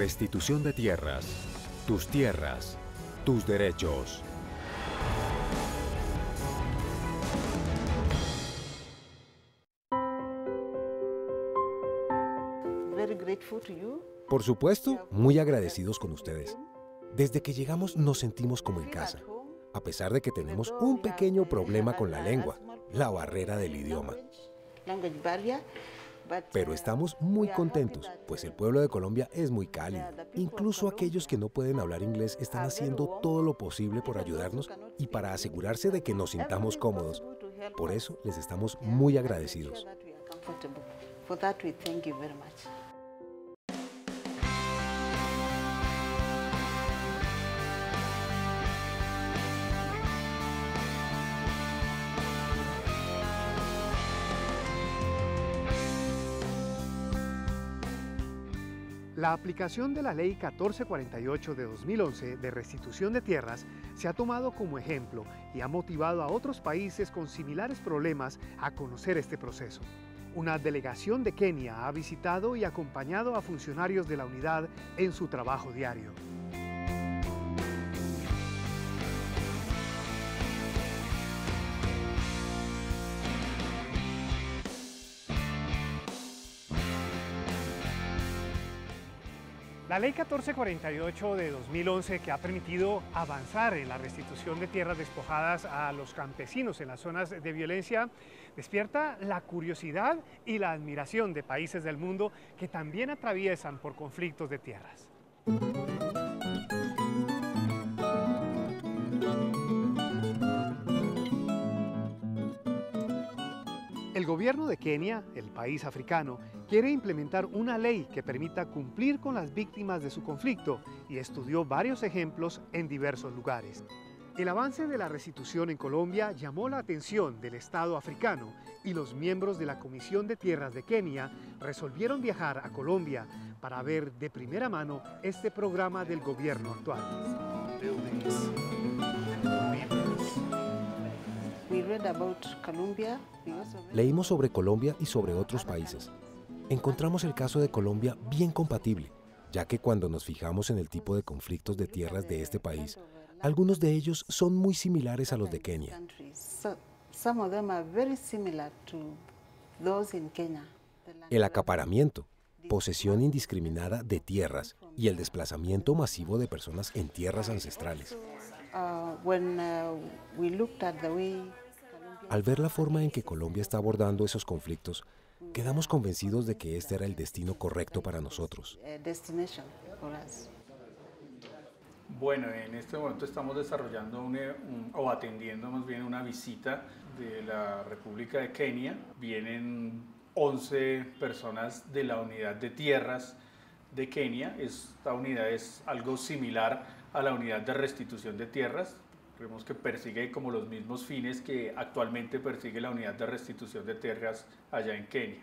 Restitución de tierras, tus derechos. Por supuesto, muy agradecidos con ustedes. Desde que llegamos nos sentimos como en casa, a pesar de que tenemos un pequeño problema con la lengua, la barrera del idioma. Pero estamos muy contentos, pues el pueblo de Colombia es muy cálido. Incluso aquellos que no pueden hablar inglés están haciendo todo lo posible por ayudarnos y para asegurarse de que nos sintamos cómodos. Por eso les estamos muy agradecidos. La aplicación de la Ley 1448 de 2011 de restitución de tierras se ha tomado como ejemplo y ha motivado a otros países con similares problemas a conocer este proceso. Una delegación de Kenia ha visitado y acompañado a funcionarios de la unidad en su trabajo diario. La Ley 1448 de 2011, que ha permitido avanzar en la restitución de tierras despojadas a los campesinos en las zonas de violencia, despierta la curiosidad y la admiración de países del mundo que también atraviesan por conflictos de tierras. El gobierno de Kenia, el país africano, quiere implementar una ley que permita cumplir con las víctimas de su conflicto y estudió varios ejemplos en diversos lugares. El avance de la restitución en Colombia llamó la atención del Estado africano y los miembros de la Comisión de Tierras de Kenia resolvieron viajar a Colombia para ver de primera mano este programa del gobierno actual. Leímos sobre Colombia y sobre otros países. Encontramos el caso de Colombia bien compatible, ya que cuando nos fijamos en el tipo de conflictos de tierras de este país, algunos de ellos son muy similares a los de Kenia. El acaparamiento, posesión indiscriminada de tierras y el desplazamiento masivo de personas en tierras ancestrales. Al ver la forma en que Colombia está abordando esos conflictos, quedamos convencidos de que este era el destino correcto para nosotros. Bueno, en este momento estamos desarrollando o atendiendo más bien una visita de la República de Kenia. Vienen 11 personas de la unidad de tierras de Kenia. Esta unidad es algo similar a la unidad de restitución de tierras. Creemos que persigue como los mismos fines que actualmente persigue la unidad de restitución de tierras allá en Kenia.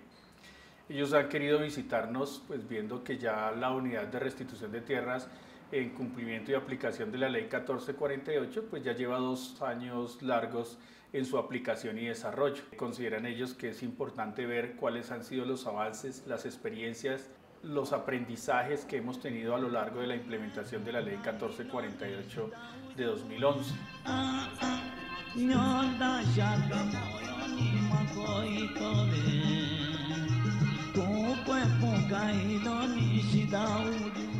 Ellos han querido visitarnos, pues viendo que ya la unidad de restitución de tierras en cumplimiento y aplicación de la Ley 1448, pues ya lleva 2 años largos en su aplicación y desarrollo. Consideran ellos que es importante ver cuáles han sido los avances, las experiencias, los aprendizajes que hemos tenido a lo largo de la implementación de la Ley 1448 de 2011.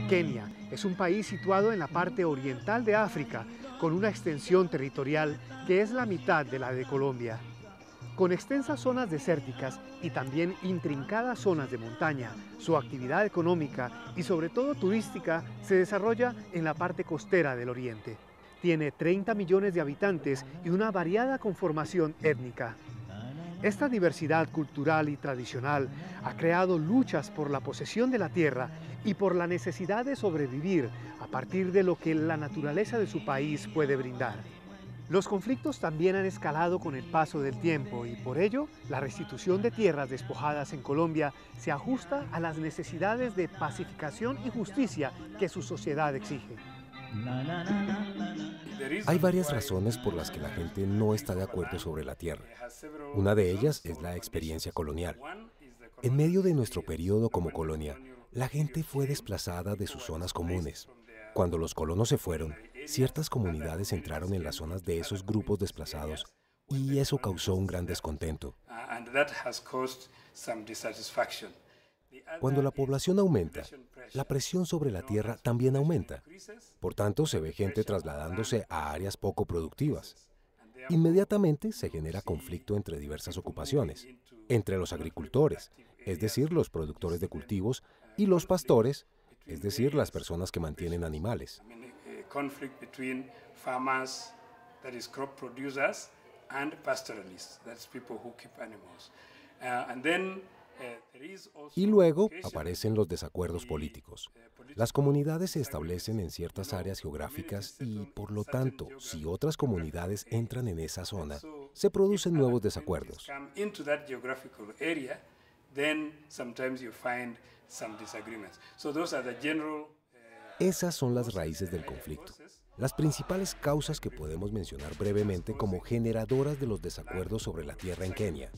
Kenia es un país situado en la parte oriental de África, con una extensión territorial que es la mitad de la de Colombia. Con extensas zonas desérticas y también intrincadas zonas de montaña, su actividad económica y sobre todo turística se desarrolla en la parte costera del oriente. Tiene 30 millones de habitantes y una variada conformación étnica. Esta diversidad cultural y tradicional ha creado luchas por la posesión de la tierra y por la necesidad de sobrevivir a partir de lo que la naturaleza de su país puede brindar. Los conflictos también han escalado con el paso del tiempo y por ello la restitución de tierras despojadas en Colombia se ajusta a las necesidades de pacificación y justicia que su sociedad exige. Hay varias razones por las que la gente no está de acuerdo sobre la tierra. Una de ellas es la experiencia colonial. En medio de nuestro periodo como colonia, La gente fue desplazada de sus zonas comunes. Cuando los colonos se fueron, ciertas comunidades entraron en las zonas de esos grupos desplazados y eso causó un gran descontento. Cuando la población aumenta, la presión sobre la tierra también aumenta. Por tanto, se ve gente trasladándose a áreas poco productivas. Inmediatamente se genera conflicto entre diversas ocupaciones, entre los agricultores, es decir, los productores de cultivos, y los pastores, es decir, las personas que mantienen animales. Y luego aparecen los desacuerdos políticos. Las comunidades se establecen en ciertas áreas geográficas y, por lo tanto, si otras comunidades entran en esa zona, se producen nuevos desacuerdos. Esas son las raíces del conflicto. Las principales causas que podemos mencionar brevemente como generadoras de los desacuerdos sobre la tierra en Kenia.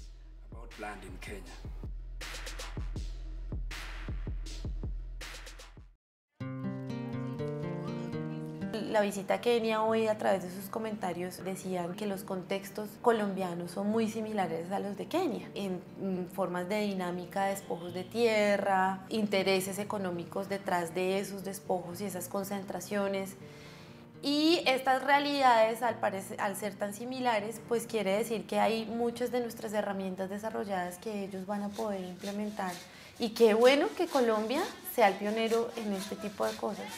La visita a Kenia hoy, a través de sus comentarios, decían que los contextos colombianos son muy similares a los de Kenia, en formas de dinámica de despojos de tierra, intereses económicos detrás de esos despojos y esas concentraciones. Y estas realidades, al ser tan similares, pues quiere decir que hay muchas de nuestras herramientas desarrolladas que ellos van a poder implementar. Y qué bueno que Colombia sea el pionero en este tipo de cosas.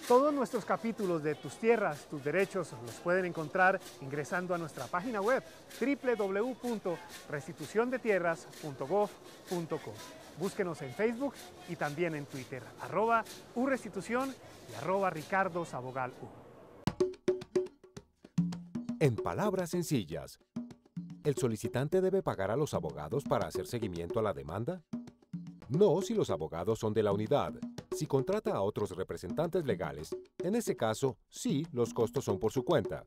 Todos nuestros capítulos de Tus Tierras, Tus Derechos los pueden encontrar ingresando a nuestra página web www.restituciondetierras.gov.co. Búsquenos en Facebook y también en Twitter, @urestitución y @ricardosabogal. En palabras sencillas, ¿el solicitante debe pagar a los abogados para hacer seguimiento a la demanda? No, si los abogados son de la unidad. Si contrata a otros representantes legales, en ese caso, sí, los costos son por su cuenta.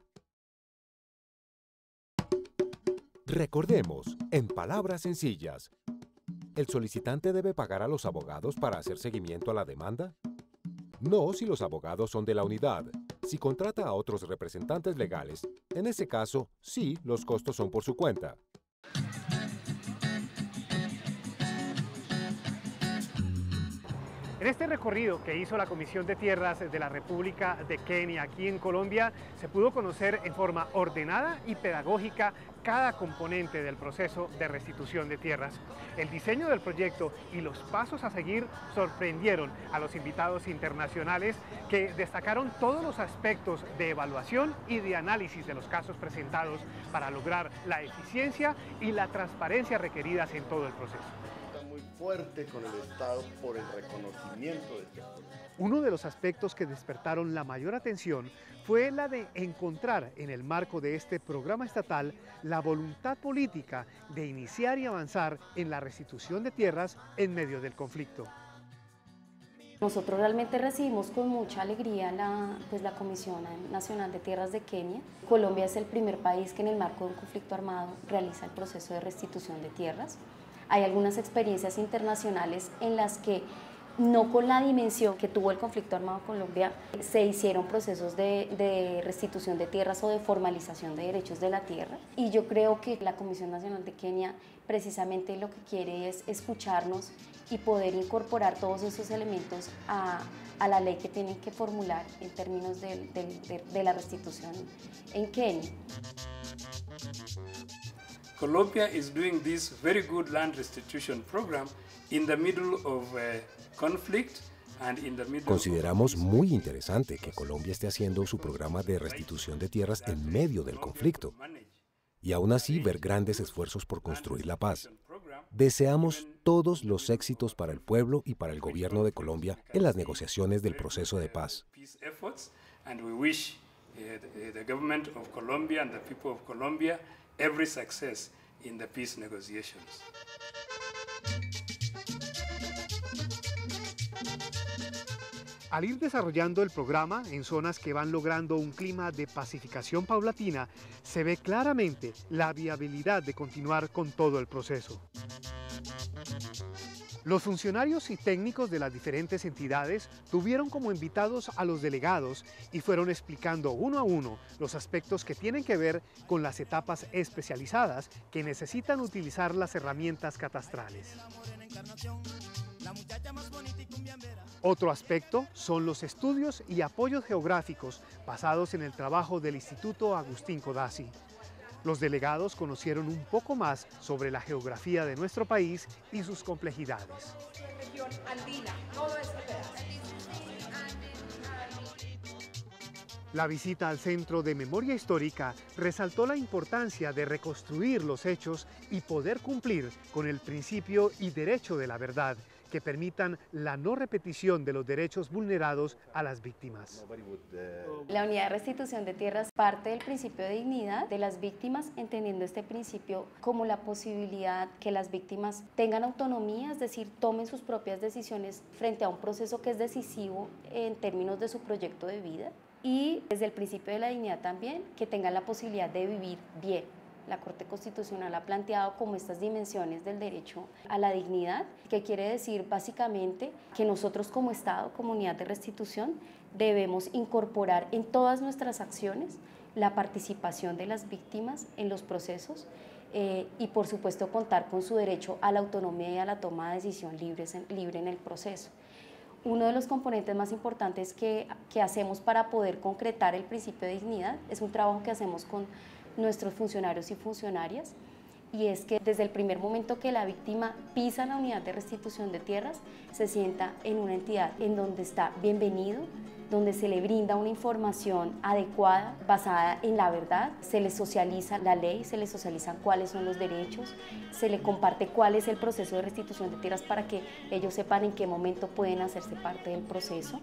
Recordemos, en palabras sencillas, ¿el solicitante debe pagar a los abogados para hacer seguimiento a la demanda? No, si los abogados son de la unidad. Si contrata a otros representantes legales, en ese caso, sí, los costos son por su cuenta. En este recorrido que hizo la Comisión de Tierras de la República de Kenia aquí en Colombia, se pudo conocer en forma ordenada y pedagógica cada componente del proceso de restitución de tierras. El diseño del proyecto y los pasos a seguir sorprendieron a los invitados internacionales que destacaron todos los aspectos de evaluación y de análisis de los casos presentados para lograr la eficiencia y la transparencia requeridas en todo el proceso. Muy fuerte con el Estado por el reconocimiento de este proceso. Uno de los aspectos que despertaron la mayor atención fue la de encontrar en el marco de este programa estatal la voluntad política de iniciar y avanzar en la restitución de tierras en medio del conflicto. Nosotros realmente recibimos con mucha alegría la Comisión Nacional de Tierras de Kenia. Colombia es el primer país que en el marco de un conflicto armado realiza el proceso de restitución de tierras. Hay algunas experiencias internacionales en las que, no con la dimensión que tuvo el conflicto armado en Colombia, se hicieron procesos de restitución de tierras o de formalización de derechos de la tierra. Y yo creo que la Comisión Nacional de Kenia precisamente lo que quiere es escucharnos y poder incorporar todos esos elementos a la ley que tienen que formular en términos de la restitución en Kenia. Colombia is doing this very good land restitution program in the middle of conflict and in the middle. Consideramos muy interesante que Colombia esté haciendo su programa de restitución de tierras en medio del conflicto y aún así ver grandes esfuerzos por construir la paz. Deseamos todos los éxitos para el pueblo y para el gobierno de Colombia en las negociaciones del proceso de paz. And we wish the government of Colombia and the people of Colombia every success in the peace negotiations. Al ir desarrollando el programa en zonas que van logrando un clima de pacificación paulatina, se ve claramente la viabilidad de continuar con todo el proceso. Los funcionarios y técnicos de las diferentes entidades tuvieron como invitados a los delegados y fueron explicando uno a uno los aspectos que tienen que ver con las etapas especializadas que necesitan utilizar las herramientas catastrales. Otro aspecto son los estudios y apoyos geográficos basados en el trabajo del Instituto Agustín Codazzi. Los delegados conocieron un poco más sobre la geografía de nuestro país y sus complejidades. La visita al Centro de Memoria Histórica resaltó la importancia de reconstruir los hechos y poder cumplir con el principio y derecho de la verdad, que permitan la no repetición de los derechos vulnerados a las víctimas. La unidad de restitución de tierras parte del principio de dignidad de las víctimas, entendiendo este principio como la posibilidad que las víctimas tengan autonomía, es decir, tomen sus propias decisiones frente a un proceso que es decisivo en términos de su proyecto de vida, y desde el principio de la dignidad también que tengan la posibilidad de vivir bien. La Corte Constitucional ha planteado como estas dimensiones del derecho a la dignidad, que quiere decir básicamente que nosotros como Estado, como unidad de restitución, debemos incorporar en todas nuestras acciones la participación de las víctimas en los procesos y por supuesto contar con su derecho a la autonomía y a la toma de decisión libre en el proceso. Uno de los componentes más importantes que hacemos para poder concretar el principio de dignidad es un trabajo que hacemos con nuestros funcionarios y funcionarias, y es que desde el primer momento que la víctima pisa la unidad de restitución de tierras, se sienta en una entidad en donde está bienvenido, donde se le brinda una información adecuada, basada en la verdad, se le socializa la ley, se le socializan cuáles son los derechos, se le comparte cuál es el proceso de restitución de tierras para que ellos sepan en qué momento pueden hacerse parte del proceso.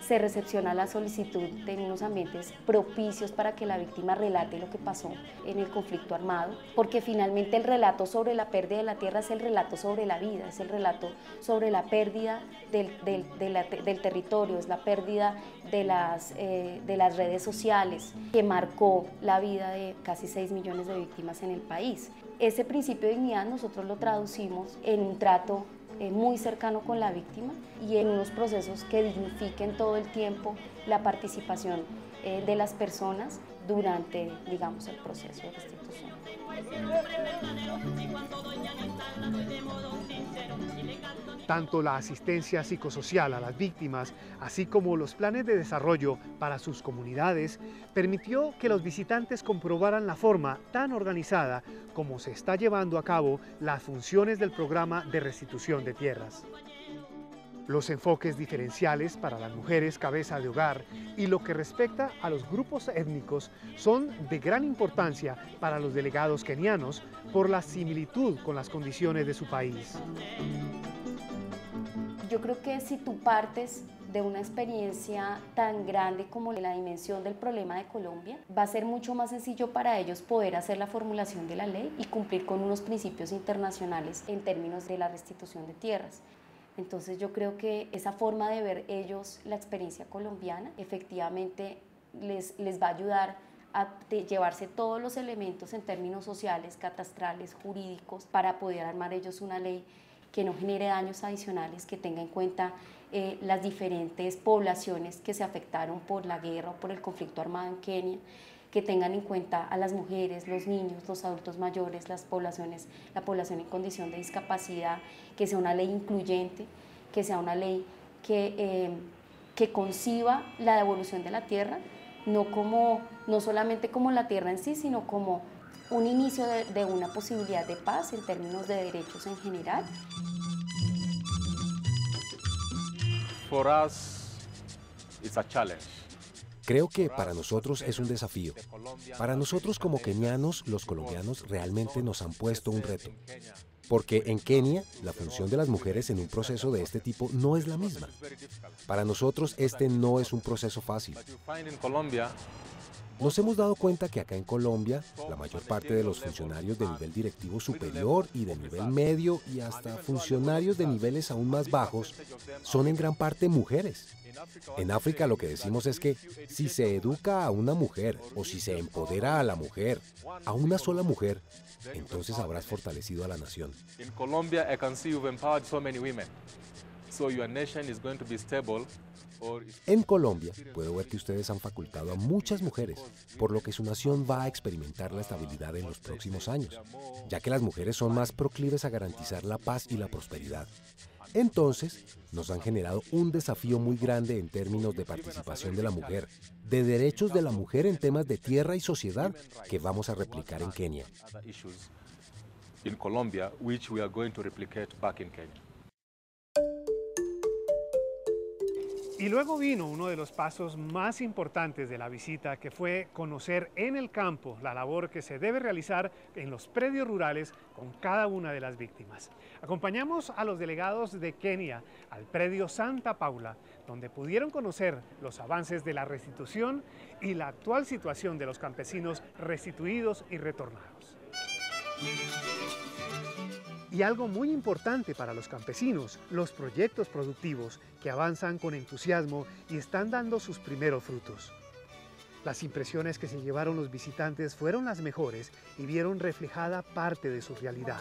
Se recepciona la solicitud en unos ambientes propicios para que la víctima relate lo que pasó en el conflicto armado, porque finalmente el relato sobre la pérdida de la tierra es el relato sobre la vida, es el relato sobre la pérdida del territorio, es la pérdida de las redes sociales que marcó la vida de casi 6 millones de víctimas en el país. Ese principio de dignidad nosotros lo traducimos en un trato muy cercano con la víctima y en unos procesos que dignifiquen todo el tiempo la participación de las personas durante, digamos, el proceso de restitución. Tanto la asistencia psicosocial a las víctimas, así como los planes de desarrollo para sus comunidades, permitió que los visitantes comprobaran la forma tan organizada como se está llevando a cabo las funciones del programa de restitución de tierras. Los enfoques diferenciales para las mujeres cabeza de hogar y lo que respecta a los grupos étnicos son de gran importancia para los delegados kenianos por la similitud con las condiciones de su país. Yo creo que si tú partes de una experiencia tan grande como la dimensión del problema de Colombia, va a ser mucho más sencillo para ellos poder hacer la formulación de la ley y cumplir con unos principios internacionales en términos de la restitución de tierras. Entonces yo creo que esa forma de ver ellos la experiencia colombiana efectivamente les va a ayudar a llevarse todos los elementos en términos sociales, catastrales, jurídicos, para poder armar ellos una ley que no genere daños adicionales, que tenga en cuenta las diferentes poblaciones que se afectaron por la guerra o por el conflicto armado en Kenia, que tengan en cuenta a las mujeres, los niños, los adultos mayores, la población en condición de discapacidad, que sea una ley incluyente, que sea una ley que conciba la devolución de la tierra, no solamente como la tierra en sí, sino como un inicio de una posibilidad de paz en términos de derechos en general. For us, it's a challenge. Creo que para nosotros es un desafío. Para nosotros como kenianos, los colombianos realmente nos han puesto un reto. Porque en Kenia, la función de las mujeres en un proceso de este tipo no es la misma. Para nosotros, este no es un proceso fácil. Nos hemos dado cuenta que acá en Colombia, la mayor parte de los funcionarios de nivel directivo superior y de nivel medio y hasta funcionarios de niveles aún más bajos son en gran parte mujeres. En África lo que decimos es que si se educa a una mujer o si se empodera a la mujer, a una sola mujer, entonces habrás fortalecido a la nación. In Colombia, I can see you've empowered so many women. So your nation is going to be stable. En Colombia, puedo ver que ustedes han facultado a muchas mujeres, por lo que su nación va a experimentar la estabilidad en los próximos años, ya que las mujeres son más proclives a garantizar la paz y la prosperidad. Entonces, nos han generado un desafío muy grande en términos de participación de la mujer, de derechos de la mujer en temas de tierra y sociedad que vamos a replicar en Kenia. In Colombia, which we are going to replicate back in Kenya. Y luego vino uno de los pasos más importantes de la visita, que fue conocer en el campo la labor que se debe realizar en los predios rurales con cada una de las víctimas. Acompañamos a los delegados de Kenia al predio Santa Paula, donde pudieron conocer los avances de la restitución y la actual situación de los campesinos restituidos y retornados. Y algo muy importante para los campesinos, los proyectos productivos que avanzan con entusiasmo y están dando sus primeros frutos. Las impresiones que se llevaron los visitantes fueron las mejores y vieron reflejada parte de su realidad.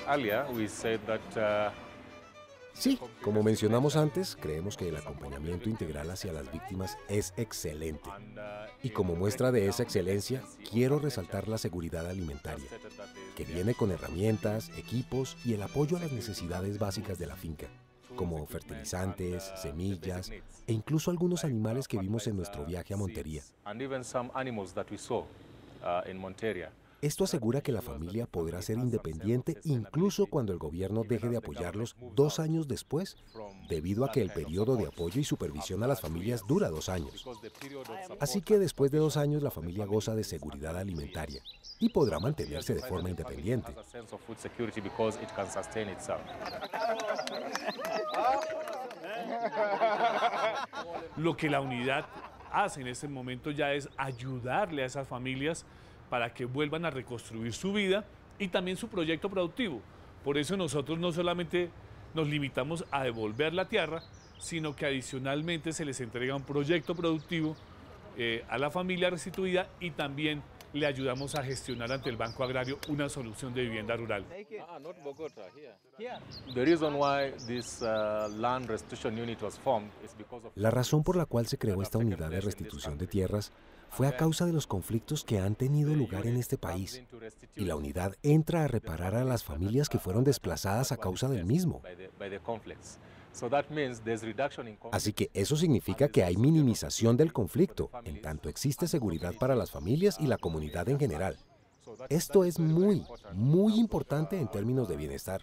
Earlier, we said that Sí, como mencionamos antes, creemos que el acompañamiento integral hacia las víctimas es excelente. Y como muestra de esa excelencia, quiero resaltar la seguridad alimentaria, que viene con herramientas, equipos y el apoyo a las necesidades básicas de la finca, como fertilizantes, semillas e incluso algunos animales que vimos en nuestro viaje a Montería. Esto asegura que la familia podrá ser independiente incluso cuando el gobierno deje de apoyarlos 2 años después, debido a que el periodo de apoyo y supervisión a las familias dura 2 años. Así que después de 2 años la familia goza de seguridad alimentaria y podrá mantenerse de forma independiente. Lo que la unidad hace en este momento ya es ayudarle a esas familias para que vuelvan a reconstruir su vida y también su proyecto productivo. Por eso nosotros no solamente nos limitamos a devolver la tierra, sino que adicionalmente se les entrega un proyecto productivo a la familia restituida y también le ayudamos a gestionar ante el Banco Agrario una solución de vivienda rural. La razón por la cual se creó esta unidad de restitución de tierras fue a causa de los conflictos que han tenido lugar en este país, y la unidad entra a reparar a las familias que fueron desplazadas a causa del mismo. Así que eso significa que hay minimización del conflicto, en tanto existe seguridad para las familias y la comunidad en general. Esto es muy, muy importante en términos de bienestar.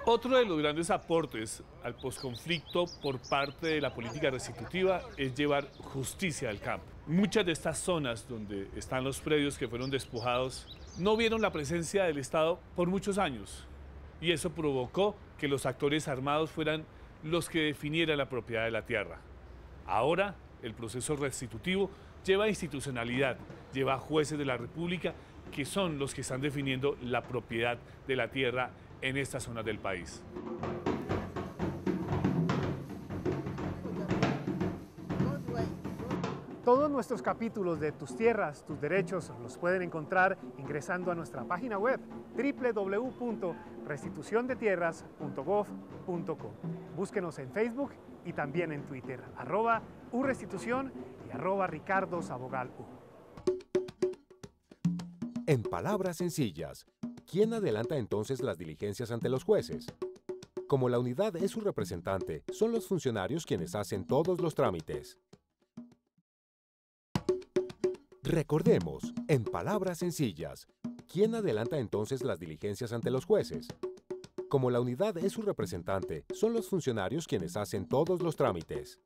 Otro de los grandes aportes al posconflicto por parte de la política restitutiva es llevar justicia al campo. Muchas de estas zonas donde están los predios que fueron despojados no vieron la presencia del Estado por muchos años y eso provocó que los actores armados fueran los que definieran la propiedad de la tierra. Ahora el proceso restitutivo lleva institucionalidad, lleva jueces de la República que son los que están definiendo la propiedad de la tierra en estas zonas del país. Todos nuestros capítulos de Tus Tierras, Tus Derechos los pueden encontrar ingresando a nuestra página web www.restituciondetierras.gov.co. Búsquenos en Facebook y también en Twitter, @urestitución y @ricardosabogal-u. En palabras sencillas, ¿quién adelanta entonces las diligencias ante los jueces? Como la unidad es su representante, son los funcionarios quienes hacen todos los trámites. Recordemos, en palabras sencillas, ¿quién adelanta entonces las diligencias ante los jueces? Como la unidad es su representante, son los funcionarios quienes hacen todos los trámites.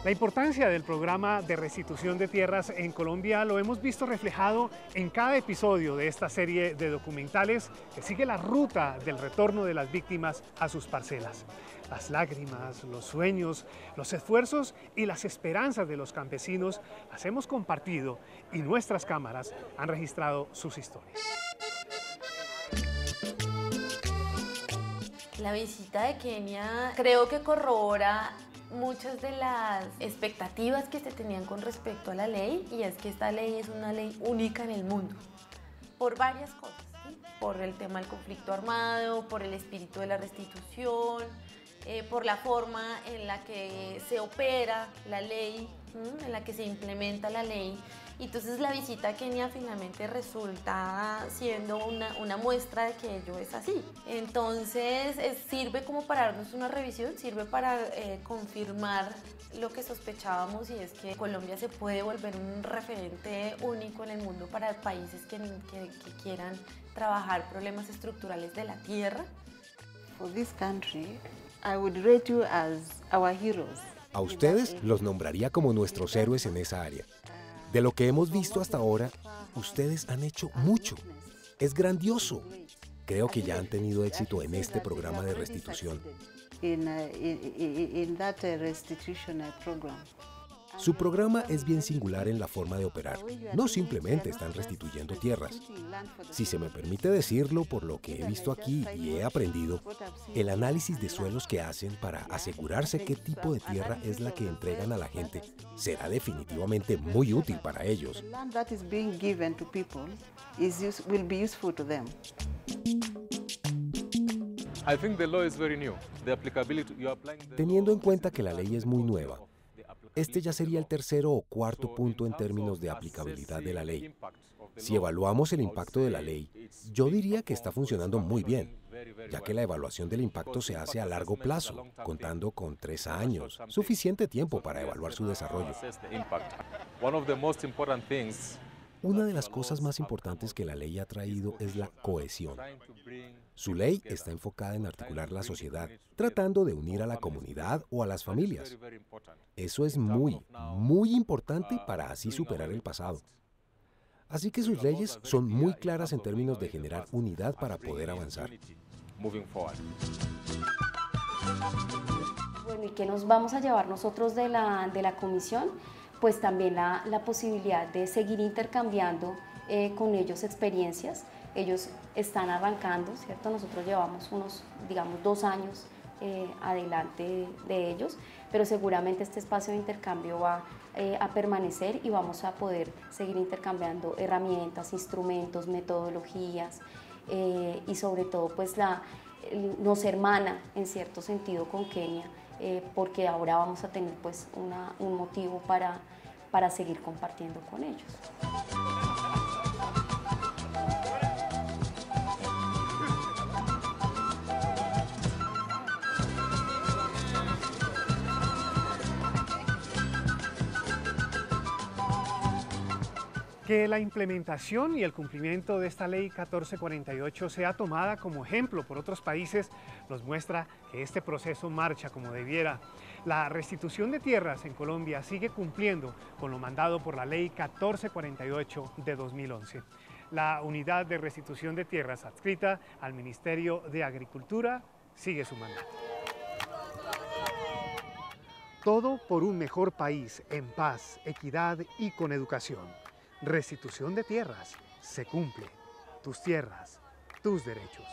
La importancia del programa de restitución de tierras en Colombia lo hemos visto reflejado en cada episodio de esta serie de documentales que sigue la ruta del retorno de las víctimas a sus parcelas. Las lágrimas, los sueños, los esfuerzos y las esperanzas de los campesinos las hemos compartido y nuestras cámaras han registrado sus historias. La visita de Kenia creo que corrobora muchas de las expectativas que se tenían con respecto a la ley, y es que esta ley es una ley única en el mundo, por varias cosas, ¿sí? Por el tema del conflicto armado, por el espíritu de la restitución, por la forma en la que se opera la ley, en la que se implementa la ley. Y entonces la visita a Kenia finalmente resulta siendo una muestra de que ello es así. Entonces sirve como para darnos una revisión, sirve para confirmar lo que sospechábamos, y es que Colombia se puede volver un referente único en el mundo para países que quieran trabajar problemas estructurales de la tierra. For this country, I would rate you as our heroes. A ustedes los nombraría como nuestros héroes en esa área. De lo que hemos visto hasta ahora, ustedes han hecho mucho. Es grandioso. Creo que ya han tenido éxito en este programa de restitución. Su programa es bien singular en la forma de operar. No simplemente están restituyendo tierras. Si se me permite decirlo, por lo que he visto aquí y he aprendido, el análisis de suelos que hacen para asegurarse qué tipo de tierra es la que entregan a la gente será definitivamente muy útil para ellos. Teniendo en cuenta que la ley es muy nueva, este ya sería el tercero o cuarto punto en términos de aplicabilidad de la ley. Si evaluamos el impacto de la ley, yo diría que está funcionando muy bien, ya que la evaluación del impacto se hace a largo plazo, contando con 3 años, suficiente tiempo para evaluar su desarrollo. Una de las cosas más importantes que la ley ha traído es la cohesión. Su ley está enfocada en articular la sociedad, tratando de unir a la comunidad o a las familias. Eso es muy, muy importante para así superar el pasado. Así que sus leyes son muy claras en términos de generar unidad para poder avanzar. Bueno, ¿y qué nos vamos a llevar nosotros de la comisión? Pues también la posibilidad de seguir intercambiando con ellos experiencias. Ellos están arrancando, ¿cierto? Nosotros llevamos unos, digamos, 2 años adelante de ellos, pero seguramente este espacio de intercambio va a permanecer y vamos a poder seguir intercambiando herramientas, instrumentos, metodologías y sobre todo pues nos hermana en cierto sentido con Kenia, porque ahora vamos a tener pues un motivo para seguir compartiendo con ellos. Que la implementación y el cumplimiento de esta ley 1448 sea tomada como ejemplo por otros países nos muestra que este proceso marcha como debiera. La restitución de tierras en Colombia sigue cumpliendo con lo mandado por la ley 1448 de 2011. La unidad de restitución de tierras adscrita al Ministerio de Agricultura sigue su mandato. Todo por un mejor país en paz, equidad y con educación. Restitución de tierras, se cumple. Tus tierras, tus derechos.